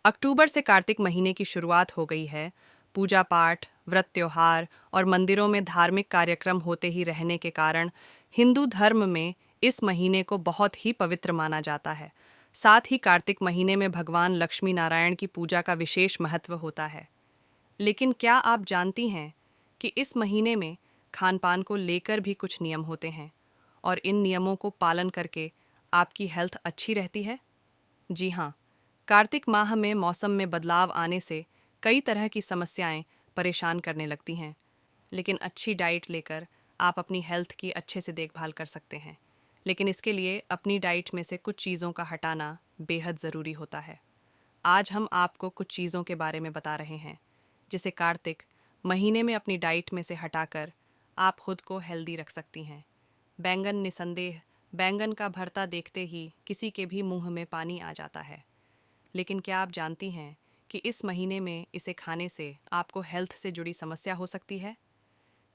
अक्टूबर से कार्तिक महीने की शुरुआत हो गई है। पूजा पाठ, व्रत त्योहार और मंदिरों में धार्मिक कार्यक्रम होते ही रहने के कारण हिंदू धर्म में इस महीने को बहुत ही पवित्र माना जाता है। साथ ही कार्तिक महीने में भगवान लक्ष्मी नारायण की पूजा का विशेष महत्व होता है। लेकिन क्या आप जानती हैं कि इस महीने में खान पान को लेकर भी कुछ नियम होते हैं और इन नियमों को पालन करके आपकी हेल्थ अच्छी रहती है? जी हाँ, कार्तिक माह में मौसम में बदलाव आने से कई तरह की समस्याएं परेशान करने लगती हैं, लेकिन अच्छी डाइट लेकर आप अपनी हेल्थ की अच्छे से देखभाल कर सकते हैं। लेकिन इसके लिए अपनी डाइट में से कुछ चीज़ों का हटाना बेहद ज़रूरी होता है। आज हम आपको कुछ चीज़ों के बारे में बता रहे हैं, जिसे कार्तिक महीने में अपनी डाइट में से हटाकर आप खुद को हेल्दी रख सकती हैं। बैंगन, निसंदेह बैंगन का भरता देखते ही किसी के भी मुंह में पानी आ जाता है। लेकिन क्या आप जानती हैं कि इस महीने में इसे खाने से आपको हेल्थ से जुड़ी समस्या हो सकती है?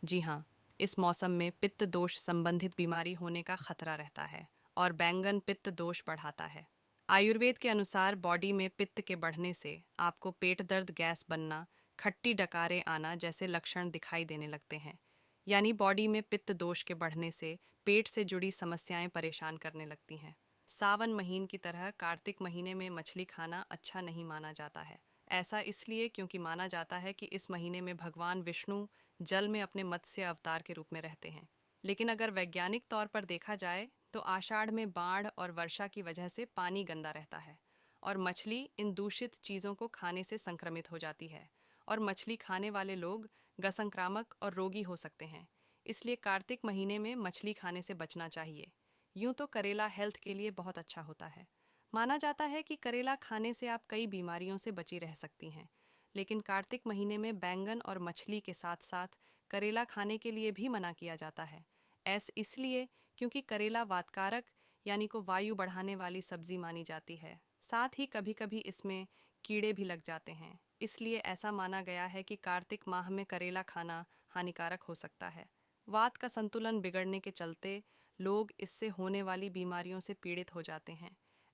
जी हाँ, इस मौसम में पित्त दोष संबंधित बीमारी होने का खतरा रहता है और बैंगन पित्त दोष बढ़ाता है। आयुर्वेद के अनुसार बॉडी में पित्त के बढ़ने से आपको पेट दर्द, गैस बनना, खट्टी डकारें आना जैसे लक्षण दिखाई देने लगते हैं। यानी बॉडी में पित्त दोष के बढ़ने से पेट से जुड़ी समस्याएं परेशान करने लगती हैं। सावन महीने की तरह कार्तिक महीने में मछली खाना अच्छा नहीं माना जाता है। ऐसा इसलिए क्योंकि माना जाता है कि इस महीने में भगवान विष्णु जल में अपने मत्स्य अवतार के रूप में रहते हैं। लेकिन अगर वैज्ञानिक तौर पर देखा जाए तो आषाढ़ में बाढ़ और वर्षा की वजह से पानी गंदा रहता है और मछली इन दूषित चीज़ों को खाने से संक्रमित हो जाती है और मछली खाने वाले लोग गसंक्रामक और रोगी हो सकते हैं। इसलिए कार्तिक महीने में मछली खाने से बचना चाहिए। यूं तो करेला हेल्थ के लिए बहुत अच्छा होता है। माना जाता है कि करेला खाने से आप कई बीमारियों से बची रह सकती हैं। लेकिन कार्तिक महीने में बैंगन और मछली के साथ साथ करेला खाने के लिए भी मना किया जाता है। ऐसा इसलिए क्योंकि करेला वातकारक यानी को वायु बढ़ाने वाली सब्जी मानी जाती है। साथ ही कभी कभी इसमें कीड़े भी लग जाते हैं। इसलिए ऐसा माना गया है कि कार्तिक माह में करेला खाना हानिकारक हो सकता है। वात का संतुलन बिगड़ने के चलते लोग इससे होने वाली बीमारियों से पीड़ित हो जाते हैं।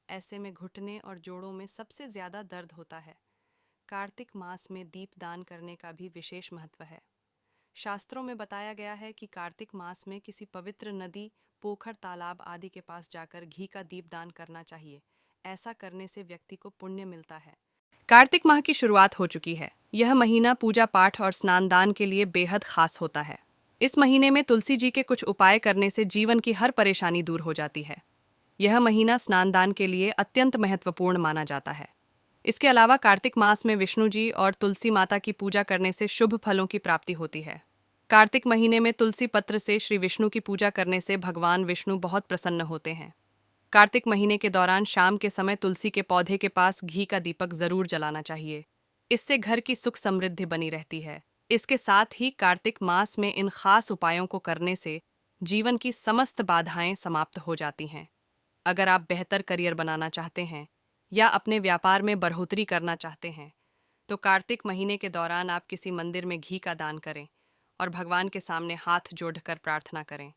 ऐसे में घुटने और जोड़ों में सबसे ज़्यादा दर्द होता है। कार्तिक मास में दीपदान करने का भी विशेष महत्व है। शास्त्रों में बताया गया है कि कार्तिक मास में किसी पवित्र नदी, पोखर, तालाब आदि के पास जाकर घी का दीपदान करना चाहिए। ऐसा करने से व्यक्ति को पुण्य मिलता है। कार्तिक माह की शुरुआत हो चुकी है। यह महीना पूजा पाठ और स्नान दान के लिए बेहद खास होता है। इस महीने में तुलसी जी के कुछ उपाय करने से जीवन की हर परेशानी दूर हो जाती है। यह महीना स्नान दान के लिए अत्यंत महत्वपूर्ण माना जाता है। इसके अलावा कार्तिक मास में विष्णु जी और तुलसी माता की पूजा करने से शुभ फलों की प्राप्ति होती है। कार्तिक महीने में तुलसी पत्र से श्री विष्णु की पूजा करने से भगवान विष्णु बहुत प्रसन्न होते हैं। कार्तिक महीने के दौरान शाम के समय तुलसी के पौधे के पास घी का दीपक जरूर जलाना चाहिए। इससे घर की सुख समृद्धि बनी रहती है। इसके साथ ही कार्तिक मास में इन खास उपायों को करने से जीवन की समस्त बाधाएं समाप्त हो जाती हैं। अगर आप बेहतर करियर बनाना चाहते हैं या अपने व्यापार में बढ़ोतरी करना चाहते हैं, तो कार्तिक महीने के दौरान आप किसी मंदिर में घी का दान करें और भगवान के सामने हाथ जोड़कर प्रार्थना करें।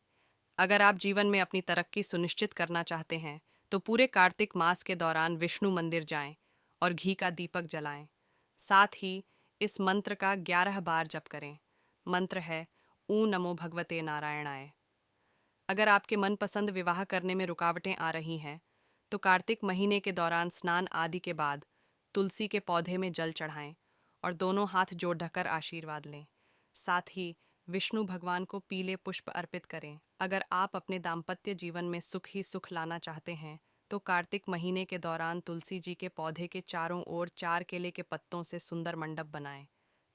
अगर आप जीवन में अपनी तरक्की सुनिश्चित करना चाहते हैं, तो पूरे कार्तिक मास के दौरान विष्णु मंदिर जाएं और घी का दीपक जलाएं। साथ ही इस मंत्र का 11 बार जप करें। मंत्र है ऊ नमो भगवते नारायणाय। अगर आपके मनपसंद विवाह करने में रुकावटें आ रही हैं, तो कार्तिक महीने के दौरान स्नान आदि के बाद तुलसी के पौधे में जल चढ़ाएं और दोनों हाथ जोड़ ढककर आशीर्वाद लें। साथ ही विष्णु भगवान को पीले पुष्प अर्पित करें। अगर आप अपने दाम्पत्य जीवन में सुख ही सुख लाना चाहते हैं, तो कार्तिक महीने के दौरान तुलसी जी के पौधे के चारों ओर 4 केले के पत्तों से सुंदर मंडप बनाएं।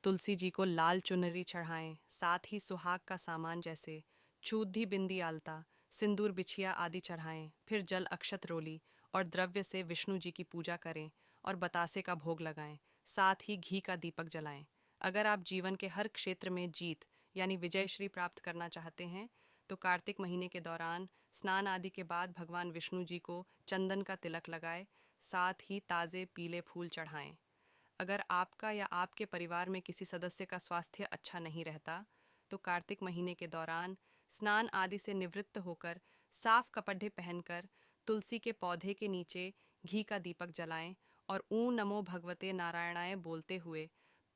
तुलसी जी को लाल चुनरी चढ़ाएं। साथ ही सुहाग का सामान जैसे चूधी, बिंदी, आलता, सिंदूर, बिछिया आदि चढ़ाएं। फिर जल, अक्षत, रोली और द्रव्य से विष्णु जी की पूजा करें और बतासे का भोग लगाएं। साथ ही घी का दीपक जलाएं। अगर आप जीवन के हर क्षेत्र में जीत यानी विजय श्री प्राप्त करना चाहते हैं, तो कार्तिक महीने के दौरान स्नान आदि के बाद भगवान विष्णु जी को चंदन का तिलक लगाएं। साथ ही ताज़े पीले फूल चढ़ाएं। अगर आपका या आपके परिवार में किसी सदस्य का स्वास्थ्य अच्छा नहीं रहता, तो कार्तिक महीने के दौरान स्नान आदि से निवृत्त होकर साफ कपड़े पहनकर तुलसी के पौधे के नीचे घी का दीपक जलाएं और ऊं नमो भगवते नारायणाय बोलते हुए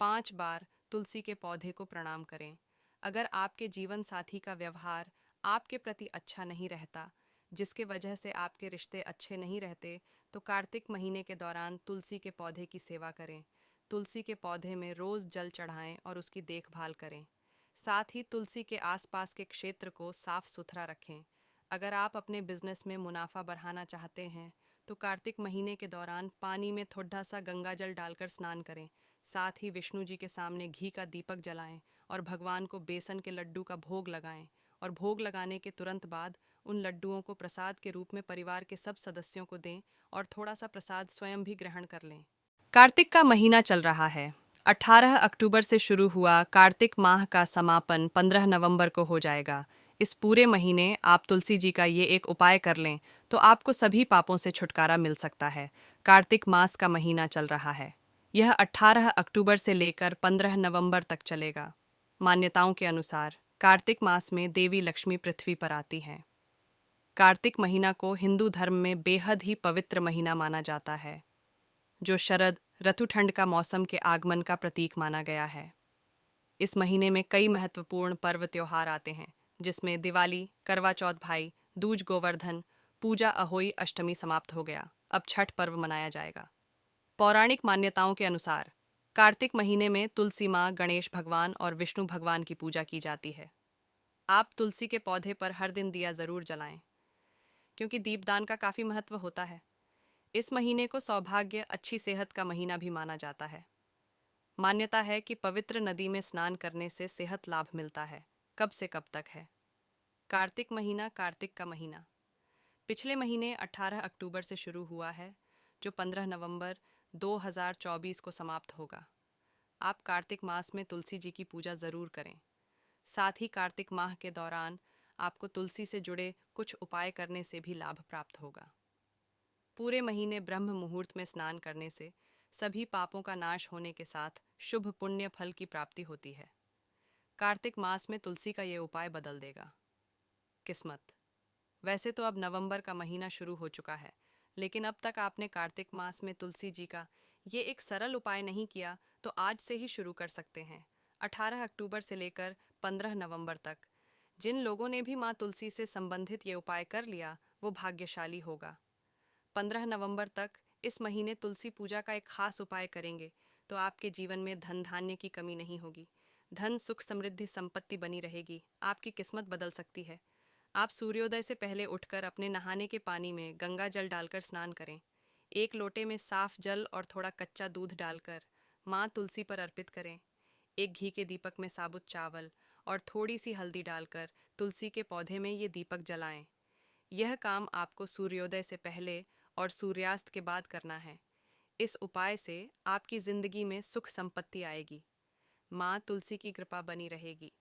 5 बार तुलसी के पौधे को प्रणाम करें। अगर आपके जीवन साथी का व्यवहार आपके प्रति अच्छा नहीं रहता, जिसके वजह से आपके रिश्ते अच्छे नहीं रहते, तो कार्तिक महीने के दौरान तुलसी के पौधे की सेवा करें। तुलसी के पौधे में रोज़ जल चढ़ाएं और उसकी देखभाल करें। साथ ही तुलसी के आसपास के क्षेत्र को साफ सुथरा रखें। अगर आप अपने बिजनेस में मुनाफा बढ़ाना चाहते हैं, तो कार्तिक महीने के दौरान पानी में थोड़ा सा गंगा जल डालकर स्नान करें। साथ ही विष्णु जी के सामने घी का दीपक जलाएं और भगवान को बेसन के लड्डू का भोग लगाएं। और भोग लगाने के तुरंत बाद उन लड्डुओं को प्रसाद के रूप में परिवार के सब सदस्यों को दें और थोड़ा सा प्रसाद स्वयं भी ग्रहण कर लें। कार्तिक का महीना चल रहा है। 18 अक्टूबर से शुरू हुआ कार्तिक माह का समापन 15 नवंबर को हो जाएगा। इस पूरे महीने आप तुलसी जी का ये एक उपाय कर लें तो आपको सभी पापों से छुटकारा मिल सकता है। कार्तिक मास का महीना चल रहा है। यह 18 अक्टूबर से लेकर 15 नवंबर तक चलेगा। मान्यताओं के अनुसार कार्तिक मास में देवी लक्ष्मी पृथ्वी पर आती हैं। कार्तिक महीना को हिंदू धर्म में बेहद ही पवित्र महीना माना जाता है, जो शरद ऋतु ठंड का मौसम के आगमन का प्रतीक माना गया है। इस महीने में कई महत्वपूर्ण पर्व त्योहार आते हैं, जिसमें दिवाली, करवा चौथ, भाई दूज, गोवर्धन पूजा, अहोई अष्टमी समाप्त हो गया। अब छठ पर्व मनाया जाएगा। पौराणिक मान्यताओं के अनुसार कार्तिक महीने में तुलसी माँ, गणेश भगवान और विष्णु भगवान की पूजा की जाती है। आप तुलसी के पौधे पर हर दिन दिया जरूर जलाएं, क्योंकि दीपदान का काफी महत्व होता है। इस महीने को सौभाग्य, अच्छी सेहत का महीना भी माना जाता है। मान्यता है कि पवित्र नदी में स्नान करने से सेहत लाभ मिलता है। कब से कब तक है कार्तिक महीना? कार्तिक का महीना पिछले महीने 18 अक्टूबर से शुरू हुआ है, जो 15 नवंबर 2024 को समाप्त होगा। आप कार्तिक मास में तुलसी जी की पूजा ज़रूर करें। साथ ही कार्तिक माह के दौरान आपको तुलसी से जुड़े कुछ उपाय करने से भी लाभ प्राप्त होगा। पूरे महीने ब्रह्म मुहूर्त में स्नान करने से सभी पापों का नाश होने के साथ शुभ पुण्य फल की प्राप्ति होती है। कार्तिक मास में तुलसी का ये उपाय बदल देगा किस्मत। वैसे तो अब नवंबर का महीना शुरू हो चुका है, लेकिन अब तक आपने कार्तिक मास में तुलसी जी का ये एक सरल उपाय नहीं किया, तो आज से ही शुरू कर सकते हैं। 18 अक्टूबर से लेकर 15 नवंबर तक जिन लोगों ने भी माँ तुलसी से संबंधित ये उपाय कर लिया, वो भाग्यशाली होगा। 15 नवंबर तक इस महीने तुलसी पूजा का एक खास उपाय करेंगे तो आपके जीवन में धन धान्य की कमी नहीं होगी। धन, सुख, समृद्धि, संपत्ति बनी रहेगी। आपकी किस्मत बदल सकती है। आप सूर्योदय से पहले उठकर अपने नहाने के पानी में गंगा जल डालकर स्नान करें। एक लोटे में साफ जल और थोड़ा कच्चा दूध डालकर माँ तुलसी पर अर्पित करें। एक घी के दीपक में साबुत चावल और थोड़ी सी हल्दी डालकर तुलसी के पौधे में ये दीपक जलाएं। यह काम आपको सूर्योदय से पहले और सूर्यास्त के बाद करना है। इस उपाय से आपकी जिंदगी में सुख संपत्ति आएगी। माँ तुलसी की कृपा बनी रहेगी।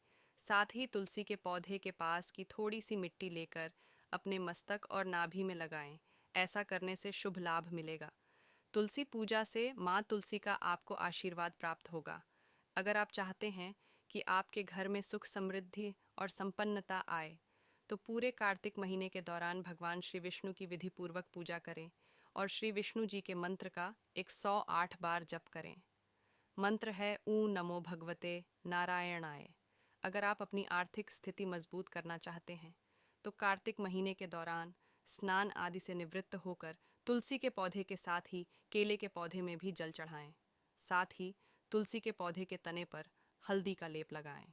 साथ ही तुलसी के पौधे के पास की थोड़ी सी मिट्टी लेकर अपने मस्तक और नाभि में लगाएं। ऐसा करने से शुभ लाभ मिलेगा। तुलसी पूजा से माँ तुलसी का आपको आशीर्वाद प्राप्त होगा। अगर आप चाहते हैं कि आपके घर में सुख, समृद्धि और संपन्नता आए, तो पूरे कार्तिक महीने के दौरान भगवान श्री विष्णु की विधि पूर्वक पूजा करें और श्री विष्णु जी के मंत्र का 108 बार जप करें। मंत्र है ऊं नमो भगवते नारायणाय। अगर आप अपनी आर्थिक स्थिति मजबूत करना चाहते हैं, तो कार्तिक महीने के दौरान स्नान आदि से निवृत्त होकर तुलसी के पौधे के साथ ही केले के पौधे में भी जल चढ़ाएं। साथ ही तुलसी के पौधे के तने पर हल्दी का लेप लगाएं।